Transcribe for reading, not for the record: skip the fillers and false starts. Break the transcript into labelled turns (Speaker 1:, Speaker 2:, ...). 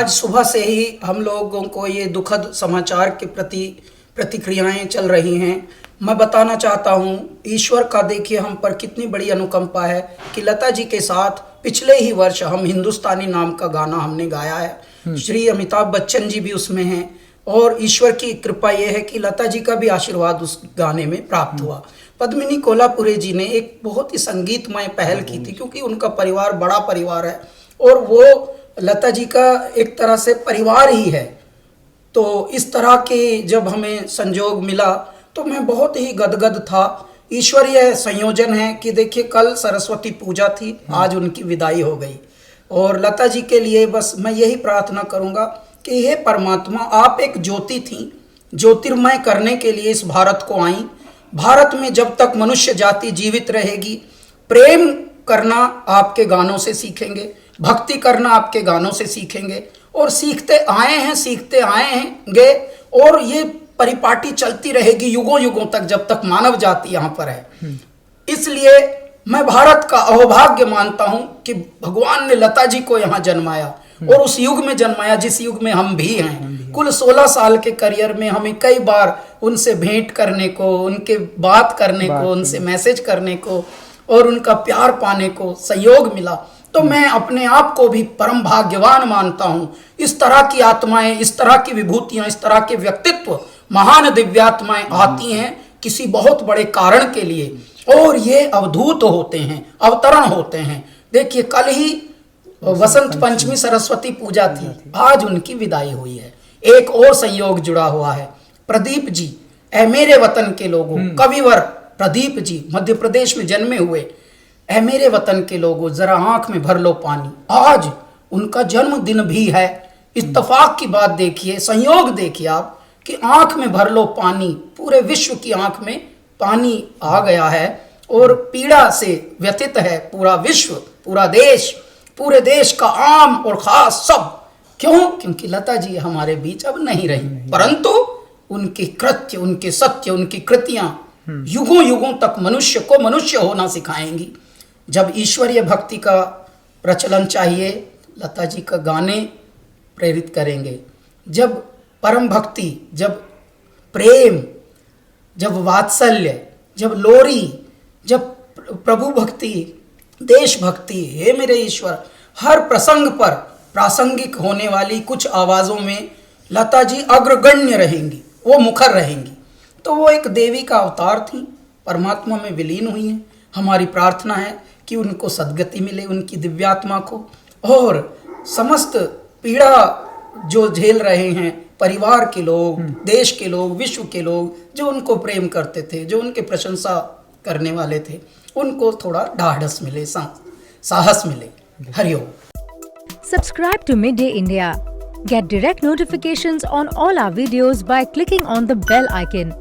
Speaker 1: आज सुबह से ही हम लोगों को ये दुखद समाचार के प्रति प्रतिक्रियाएं चल रही हैं। मैं बताना चाहता हूं, ईश्वर का देखिए हम पर कितनी बड़ी अनुकंपा है कि लता जी के साथ पिछले ही वर्ष हम हिंदुस्तानी नाम का गाना हमने गाया है। श्री अमिताभ बच्चन जी भी उसमें हैं और ईश्वर की कृपा यह है कि लता जी का भी आशीर्वाद उस गाने में प्राप्त हुआ। पद्मिनी कोल्हापुरे जी ने एक बहुत ही संगीतमय पहल की थी, क्योंकि उनका परिवार बड़ा परिवार है और वो लता जी का एक तरह से परिवार ही है। तो इस तरह के जब हमें संजोग मिला तो मैं बहुत ही गदगद था। ईश्वरीय संयोजन है कि देखिए कल सरस्वती पूजा थी, आज उनकी विदाई हो गई और लता जी के लिए बस मैं यही प्रार्थना करूंगा कि हे परमात्मा, आप एक ज्योति थी, ज्योतिर्मय करने के लिए इस भारत को आई। भारत में जब तक मनुष्य जाति जीवित रहेगी, प्रेम करना आपके गानों से सीखेंगे, भक्ति करना आपके गानों से सीखेंगे और सीखते आए हैंगे और ये परिपाटी चलती रहेगी युगों युगों तक, जब तक मानव जाति यहाँ पर है। इसलिए मैं भारत का अहोभाग्य मानता हूँ कि भगवान ने लता जी को यहाँ जन्माया और उस युग में जन्माया जिस युग में हम भी हैं। कुल 16 साल के करियर में हमें कई बार उनसे भेंट करने को, उनके बात करने को, उनसे मैसेज करने को और उनका प्यार पाने को सहयोग मिला। तो मैं अपने आप को भी परम भाग्यवान मानता हूँ। इस तरह की आत्माएं, इस तरह की विभूतियां, इस तरह के व्यक्तित्व, महान दिव्यात्माएं आती हैं किसी बहुत बड़े कारण के लिए और ये अवधूत होते हैं, अवतरण होते हैं। देखिए कल ही वसंत पंचमी सरस्वती पूजा थी, आज उनकी विदाई हुई है। एक और संयोग जुड़ा हुआ है, प्रदीप जी, ऐ मेरे वतन के लोगों, कविवर प्रदीप जी मध्य प्रदेश में जन्मे हुए। ऐ मेरे वतन के लोगों जरा आंख में भर लो पानी, आज उनका जन्मदिन भी है। इत्तेफाक की बात देखिए, संयोग देखिए आप कि आंख में भर लो पानी, पूरे विश्व की आंख में पानी आ गया है और पीड़ा से व्यथित है पूरा विश्व, पूरा देश, पूरे देश का आम और खास सब। क्यों? क्योंकि लता जी हमारे बीच अब नहीं रही, परंतु उनके कृत्य, उनके सत्य, उनकी कृतियां युगों युगों तक मनुष्य को मनुष्य होना सिखाएंगी। जब ईश्वरीय भक्ति का प्रचलन चाहिए, लता जी का गाने प्रेरित करेंगे। जब परम भक्ति, जब प्रेम, जब वात्सल्य, जब लोरी, जब प्रभु भक्ति, देशभक्ति, हे मेरे ईश्वर, हर प्रसंग पर प्रासंगिक होने वाली कुछ आवाज़ों में लता जी अग्रगण्य रहेंगी, वो मुखर रहेंगी। तो वो एक देवी का अवतार थी, परमात्मा में विलीन हुई हैं। हमारी प्रार्थना है कि उनको सद्गति मिले, उनकी दिव्यात्मा को, और समस्त पीड़ा जो झेल रहे हैं परिवार के लोग, देश के लोग, विश्व के लोग जो उनको प्रेम करते थे, जो उनके प्रशंसा करने वाले थे, उनको थोड़ा ढाढ़स मिले, साहस मिले। Hariom.
Speaker 2: Subscribe to Midday India. Get direct notifications on all our videos by clicking on the bell icon.